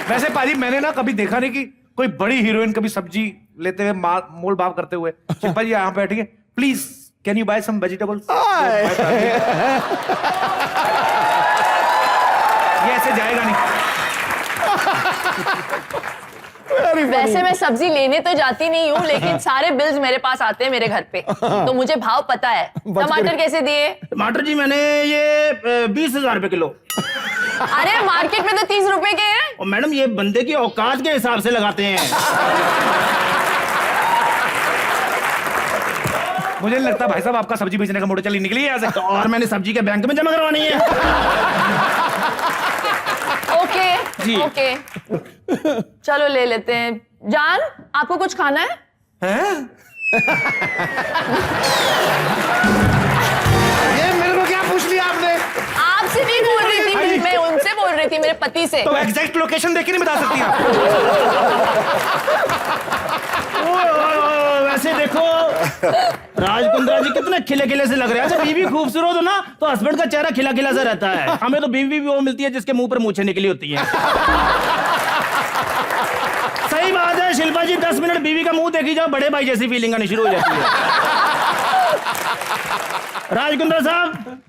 वैसे पाजी मैंने ना कभी देखा नहीं कि कोई बड़ी हीरोइन कभी सब्जी लेते हुए मोल भाव करते हुए। शिल्पा जी यहाँ बैठिए please, can you buy some vegetables? ये ऐसे जाएगा नहीं। वैसे मैं सब्जी लेने तो जाती नहीं हूँ, लेकिन सारे बिल्स मेरे पास आते हैं मेरे घर पे, तो मुझे भाव पता है। टमाटर कैसे दिए? टमाटर जी मैंने ये 20,000 रुपए किलो। अरे मार्केट में तो 30 रुपए के हैं। और मैडम ये बंदे की औकात के हिसाब से लगाते हैं। मुझे नहीं लगता भाई साहब आपका सब्जी बेचने का मोटर चली निकली है यहाँ से। और मैंने सब्जी के बैंक में जमा करवानी है। ओके जी। ओके चलो ले लेते हैं। जान आपको कुछ खाना है? ये मेरे को क्या पूछ लिया आपने? आपसे नहीं बोल रही थी मैं उनसे बोल रही थी, मेरे पति से। तो एग्जैक्ट लोकेशन देख के नहीं बता सकती आप? वैसे देखो राजकुंद्रा जी कितने खिले खिले से लग रहे हैं। जब बीवी खूबसूरत हो ना तो हस्बैंड का चेहरा खिला खिला सा रहता है। हमें तो बीवी भी वो मिलती है जिसके मुंह पर मूछें निकली होती है। सही बात है शिल्पा जी, 10 मिनट बीवी का मुंह देखी जाओ, बड़े भाई जैसी फीलिंग आनी शुरू हो जाती है। राजकुंद्रा साहब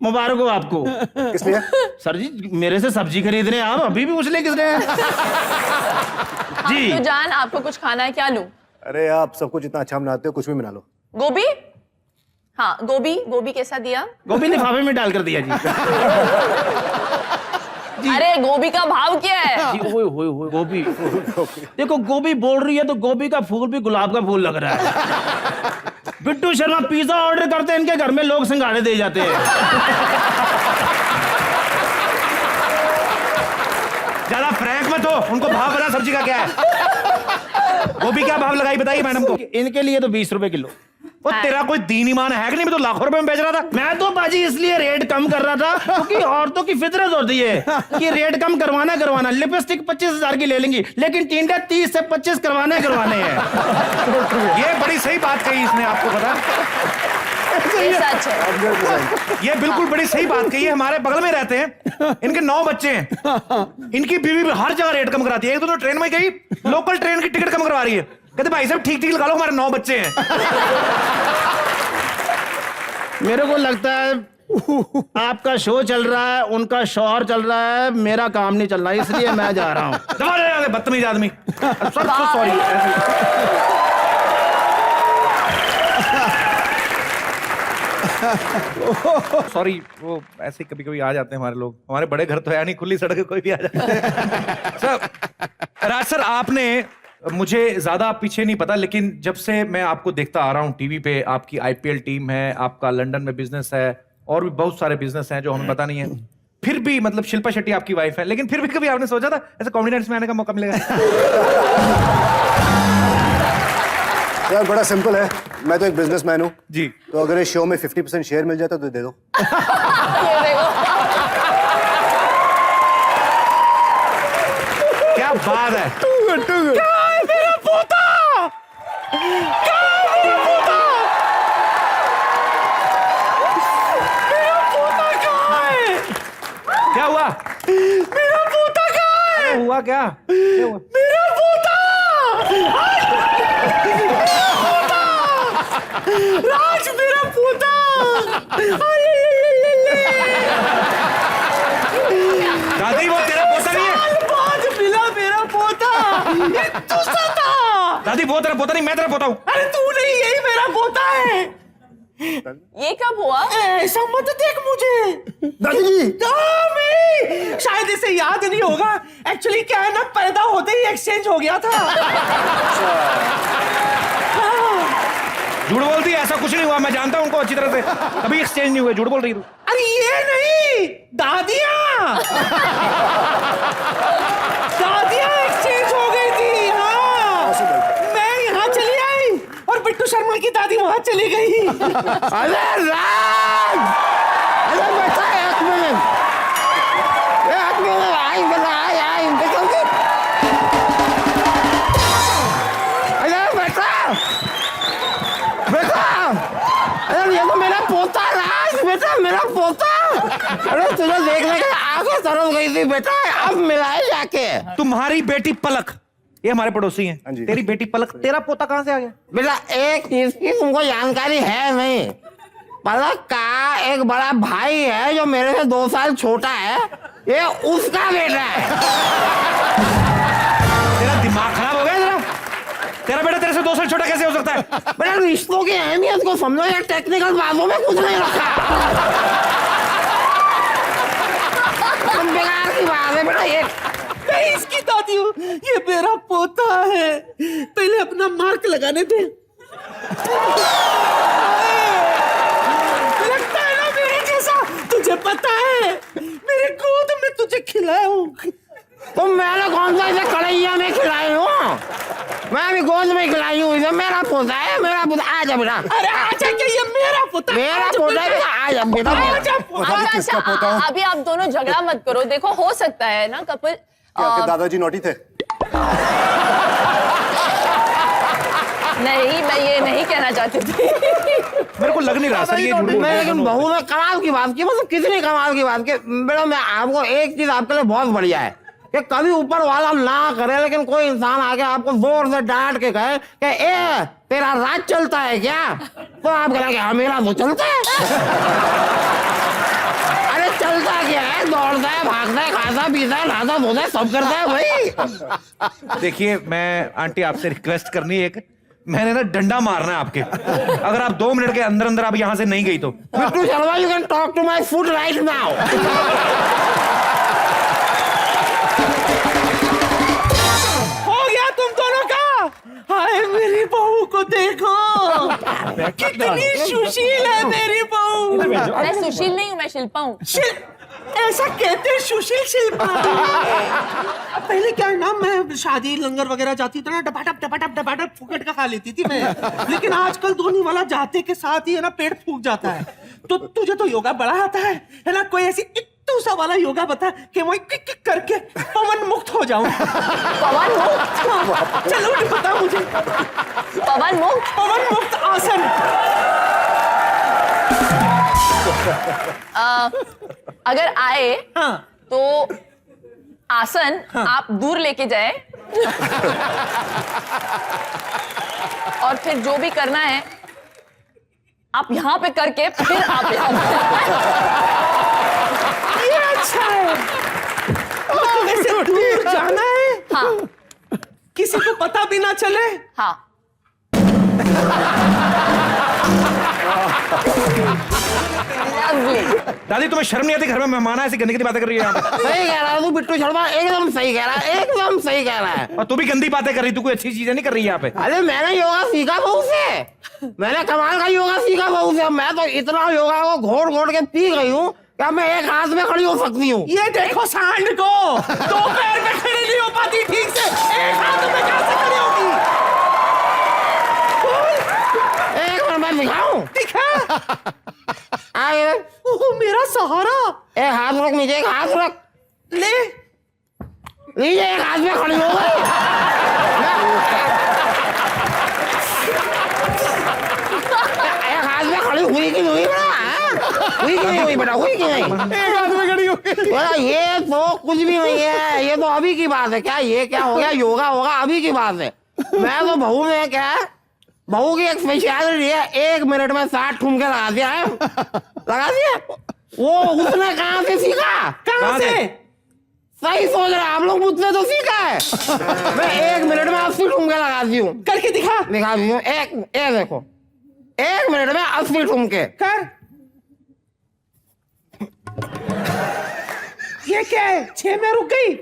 मुबारक हो आपको। किस लिए? सर जी मेरे से सब्जी खरीद रहे हैं आप, अभी भी पूछ ले किसने? जी तो जान आपको कुछ खाना है, क्या लूं? अरे आप सब कुछ इतना अच्छा बनाते हो, कुछ भी बना लो। गोभी? हाँ गोभी कैसा दिया? गोभी लिफाफे में डाल कर दिया जी। अरे गोभी का भाव क्या है? जी ओए गोभी। देखो गोभी बोल रही है तो गोभी का फूल भी गुलाब का फूल लग रहा है। बिट्टू शर्मा पिज्जा ऑर्डर करते हैं, इनके घर में लोग सिंघाड़े दे जाते हैं। ज्यादा फ्रैंक मत हो, उनको भाव बता सब्जी का क्या है। गोभी क्या भाव लगाई बताइए मैडम को। इनके लिए तो 20 रुपए किलो। वो तेरा कोई दीन ईमान है कि नहीं? मैं तो लाखों रुपए में बेच रहा था। मैं तो बाजी इसलिए रेट कम कर रहा था क्योंकि औरतों की फितरत होती है कि रेट कम करवाना। लिपस्टिक 25,000 की ले लेंगी, लेकिन टिंडे 30 से 25 करवाने हैं। ये बड़ी सही बात कही इसने, आपको पता? ये सच है। ये बिल्कुल बड़ी सही बात कही है। हमारे बगल में रहते हैं, इनके 9 बच्चे हैं। इनकी बीवी भी हर जगह रेट कम कराती है। एक तो ट्रेन में गई, लोकल ट्रेन की टिकट कम करवा रही है। कहते भाई साहब ठीक लगा लो, हमारे 9 बच्चे हैं। मेरे को लगता है आपका शो चल रहा है, उनका शौहर चल रहा है, मेरा काम नहीं चल रहा है, इसलिए मैं जा रहा हूँ। बदतमीज आदमी। सॉरी। सॉरी, वो ऐसे कभी कभी आ जाते हैं हमारे लोग। हमारे बड़े घर तो है नहीं, खुली सड़क कोई भी आ जाता है। सर राज सर, आपने मुझे ज्यादा पीछे नहीं पता, लेकिन जब से मैं आपको देखता आ रहा हूँ टीवी पे, आपकी IPL टीम है, आपका लंदन में बिजनेस है, और भी बहुत सारे बिजनेस हैं जो हमें पता नहीं है। फिर भी मतलब शिल्पा शेट्टी आपकी वाइफ है, लेकिन फिर भी कभी आपने सोचा था ऐसे कॉमेडी में आने का मौका मिलेगा? यार बड़ा सिंपल है, मैं तो एक बिजनेसमैन हूँ जी, तो अगर इस शो में 50% शेयर मिल जाता तो दे दो। ये देखो क्या बात है। क्या है मेरा पोता? क्या है मेरा पोता? मेरा पोता कहाँ है? क्या हुआ? मेरा पोता कहाँ है? हुआ क्या? क्या हुआ? मेरा पोता! राज मेरा पोता! दादी वो तेरा पोता नहीं है। बाद मिला मेरा पोता। ये दूसरा था। दादी वो तेरा पोता नहीं, मैं तेरा पोता हूँ। अरे तू नहीं, यही मेरा पोता है। ये कब हुआ? ऐसा मत देख मुझे। दादी जी नहीं, शायद इसे याद नहीं होगा। एक्चुअली क्या है ना, पैदा होते ही एक्सचेंज हो गया था। झूठ बोलती है, ऐसा कुछ नहीं हुआ। मैं जानता हूँ उनको अच्छी तरह से, कभी एक्सचेंज नहीं हुए। झूठ बोल रही तू। अरे ये नहीं, दादियाँ एक्सचेंज हो गई थी। हाँ, मैं यहाँ चली आई और बिट्टू शर्मा की दादी वहाँ चली गई। अरे राज, अरे बेटा एक मिनट आई जल्दी। अरे बेटा, अरे ये तो मेरा पोता राज, बेटा मेरा पोता। अरे तुझे देखने के आंखें तरफ गई थी बेटा, अब मिलाए जाके। तुम्हारी बेटी पलक, ये हमारे पड़ोसी हाँ हैं, जी। तेरी बेटी पलक, तेरा पोता कहाँ से आ गया? बेटा एक चीज की तुमको जानकारी है नहीं, पलक का एक बड़ा भाई है जो मेरे से 2 साल छोटा है, ये उसका बेटा है। तेरा दिमाग खराब हो गया तेरा? तेरा बेटा तेरे से 2 साल छोटा कैसे हो सकता है? बेटा रिश्तों की अहमियत को समझो, या टेक्निकल बातों में कुछ नहीं रखा। तुम बेकार की बात है बेटा ये। मैं इसकी दादी हूँ, ये मेरा पोता है। पहले अपना मार्क लगाने दे। लगता है ना मेरे जैसा, तुझे पता है मेरे गोद में तुझे खिलाया हूँ। तुम मैंने कौन सा इसे कढ़ैया में खिलाई हूँ? मैं भी गोद में खिलाई हूँ इसे, मेरा पोता है, मेरा पोता। आजा बेटा, अरे आजा, क्या ये मेरा पोता? मेरा पोता है बेटा, आजा बेटा। पता नहीं किसका पोता हूँ। अभी आप दोनों झगड़ा मत करो, देखो हो सकता है ना कपिल। क्या आपके दादाजी नोटी थे? नहीं, मैं ये नहीं कहना चाहती थी। मेरे को लग नहीं रहा सर ये झूठ बोल रहे हैं लेकिन दोनों। बहू ने कमाल की बात की, मतलब कितनी कमाल की बात की। बेटा मैं आपको एक चीज आपके लिए बहुत बढ़िया है कि कभी ऊपर वाला ना करे, लेकिन कोई इंसान आके आपको जोर से डांट के कहे कि ए तेरा राज चलता है क्या, तो आप कहेंगे हाँ मेरा तो चलता है। अरे चलता क्या है, दौड़ता है, भागता है, खाता पीता है, नहाता धोता है, सब करता है भाई। देखिए मैं आंटी आपसे रिक्वेस्ट करनी है एक, मैंने ना डंडा मारना है आपके, अगर आप 2 मिनट के अंदर अंदर आप यहाँ से नहीं गई तो। Bittu Sharma, you can talk to my foot right now. हो गया तुम दोनों का। हाय मेरी बहू को देखो, कितनी सुशील है मेरी बहू। मैं सुशील नहीं हूँ, मैं शिल्पा हूँ। ऐसा कहते हैं सुशील शिल्पा। पहले क्या है ना, मैं शादी लंगर वगैरह जाती थी ना, डबाडब फुकट का खा लेती थी मैं। लेकिन आजकल धोनी वाला जाते के साथ ही है ना पेट फूक जाता है। तो तुझे तो योगा बड़ा आता है ना, कोई ऐसी इट्टू सा वाला योगा बता कि मैं किक किक करके पवन मुक्त हो जाऊं। पवन मुक्त? चलो उठ, बता मुझे। पवन मुक्त? पवन मुक्त आसन। अगर आए हाँ। तो आसन आप दूर लेके जाए और फिर जो भी करना है आप यहाँ पे करके फिर आप यहाँ ये अच्छा है। तो वैसे दूर जाना है, हाँ किसी को पता भी ना चले। हाँ। Lovely. दादी तुम्हें शर्म नहीं आती, घर में मेहमान है ऐसी गंदी गंदी बातें कर रही है यहाँ पे। सही कह रहा है तू बिट्टू शर्मा, एकदम सही कह रहा है, एकदम सही कह रहा है। और तू भी गंदी बातें कर रही, तू कोई अच्छी चीजें नहीं कर रही है यहाँ पे। अरे मैंने योगा सीखा बहू से, मैंने कमाल का योगा सीखा बहू से। मैं तो इतना योगा को घोड़ घोड़ के पी गई हूँ क्या मैं एक हाथ में खड़ी हो सकती हूँ। ये देखो सांड को, 2 पैर में खड़ी नहीं हो पाती ठीक से, एक हाथ में कैसे खड़ी होगी? एक मिनट मैं दिखाऊं? दिखा। आए, ओह मेरा सहारा। एक हाथ रख नीचे, एक हाथ रख ले। नीचे, एक हाथ में खड़ी हो गई। एक हाथ में खड़ी हुई कि नहीं बेटा? हुई कि नहीं हुई बेटा? हुई कि नहीं? एक हाथ में खड़ी होगी। बेटा ये तो कुछ भी नहीं है, ये तो अभी की बात है। क्या ये क्या हो गया, योगा होगा अभी की बात है। मैं तो बहू में क्या है, बहू की एक स्पेशलिटी है, 1 मिनट में 60 ठुमके लगा दिया है, लगा दिया। वो उसने कहाँ से सीखा? कहाँ से? सही सोच रहे हैं आप लोग, मुझसे तो सीखा है। मैं 1 मिनट में 80 ठुमके लगाती हूँ। करके दिखा। दिखाती हूँ, एक देखो, 1 मिनट में 80 ठुमके। कर। ये क्या है, 6 में रुक गई?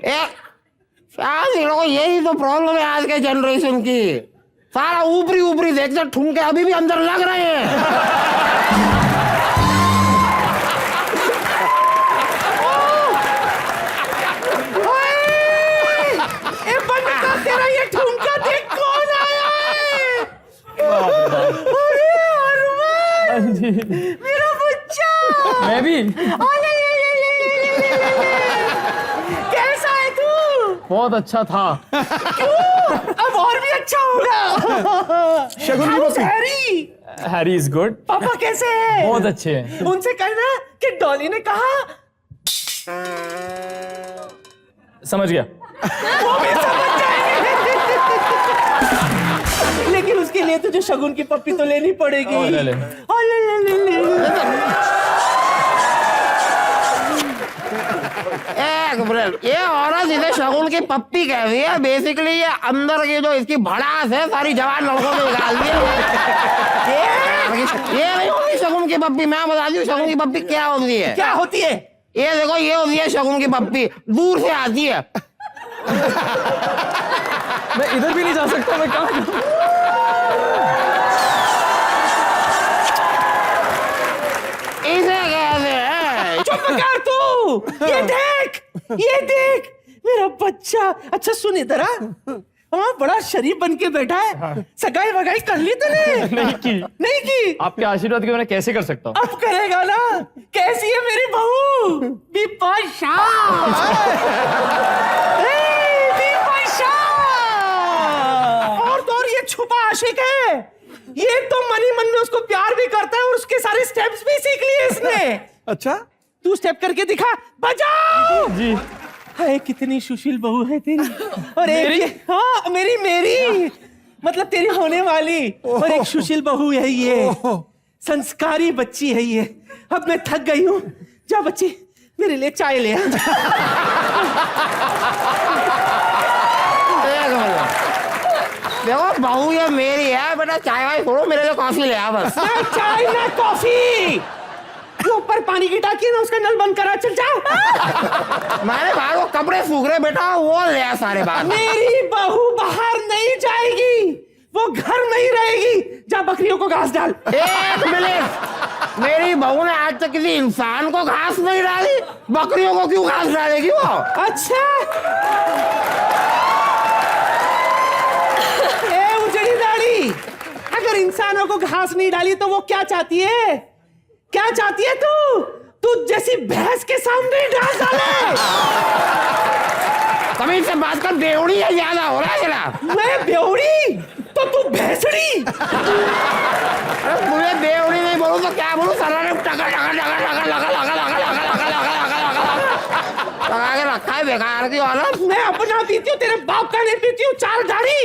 शायद इन लोगों को यही तो प्रॉब्लम है आज के जनरेशन की, सारा ऊपरी ऊपरी देखते ठुमके अभी भी अंदर लग रहे हैं। ए बंद कर, तेरा ये ठुमका देख कौन आया है? अरे हनुमान, मेरा बच्चा। मैं भी कैसा है तू? बहुत अच्छा था। अब और भी अच्छा होगा। शगुन की How's puppy. Harry? Harry is good. पापा कैसे हैं? बहुत अच्छे हैं। उनसे कहना कि डॉली ने कहा। समझ गया। वो भी समझ जाएंगे। लेकिन उसके लिए तुझे शगुन की पप्पी तो लेनी पड़ेगी। ले ले। एक मिनट, ये औरत इसे शगुन की पप्पी कह रही है। बेसिकली ये अंदर की जो इसकी भड़ास है सारी जवान लड़कों में निकाल दी है। ये नहीं होती शगुन की पप्पी। मैं बता दूं शगुन की पप्पी क्या होती है। क्या होती है? ये देखो, ये होती है शगुन की पप्पी। दूर से आती है। मैं इधर भी नहीं जा सकता, मैं कहाँ जाऊं? इसे कहते हैं। चुप कर तू। ये देख मेरा बच्चा। अच्छा सुन इधर आ। हाँ, बड़ा शरीफ बन के बैठा है। सगाई वगाई कर ली तूने? नहीं की। आपके आशीर्वाद के बिना कैसे कर सकता हूँ? अब करेगा ना। कैसी है मेरी बहू? बिपाशा। बिपाशा। और तो और ये छुपा आशिक है। ये तो मनी मन में उसको प्यार भी करता है और उसके सारे स्टेप्स भी सीख लिए इसने। अच्छा, तू स्टेप करके दिखा। बजाओ। जी। हाय, कितनी सुशील बहू है तेरी। और एक हाँ, मेरी मतलब तेरी होने वाली। और एक सुशील बहू है ये। संस्कारी बच्ची है ये। अब मैं थक गई हूँ। जा बच्ची, मेरे लिए चाय ले आ। देखो बहू ये मेरी है बेटा। चाय वाय छोड़ो, मेरे लिए कॉफी ले आ बस। ना चाय ना कॉफी। वो ऊपर पानी की टाकी है ना, उसका नल बंद करा। चल जा। मैंने कहा वो कपड़े सूख रहे बेटा, वो ले आ सारे बाहर। मेरी बहू बाहर नहीं जाएगी, वो घर में ही रहेगी। जा बकरियों को घास डाल। एक मिनट, मेरी बहू ने आज तक किसी इंसान को घास नहीं डाली, बकरियों को क्यों घास डालेगी वो? अच्छा। ए उजड़ी दाढ़ी, अगर इंसानों को घास नहीं डाली तो वो क्या चाहती है? क्या चाहती है तू? तू जैसी भैंस के सामने घास डाले। कभी से बात कर। बेवड़ी है, ज्यादा हो रहा है तेरा। मैं बेवड़ी तो तू भैंसड़ी। अरे मुझे बेवड़ी नहीं बोलूं तो क्या बोलूं? सारा ने टका टका टका टका लगा लगा लगा लगा लगा लगा लगा लगा के रखा है बेकार की औरत। मैं अपना पीती हूँ, तेरे बाप का नहीं पीती हूँ। चार दाढ़ी।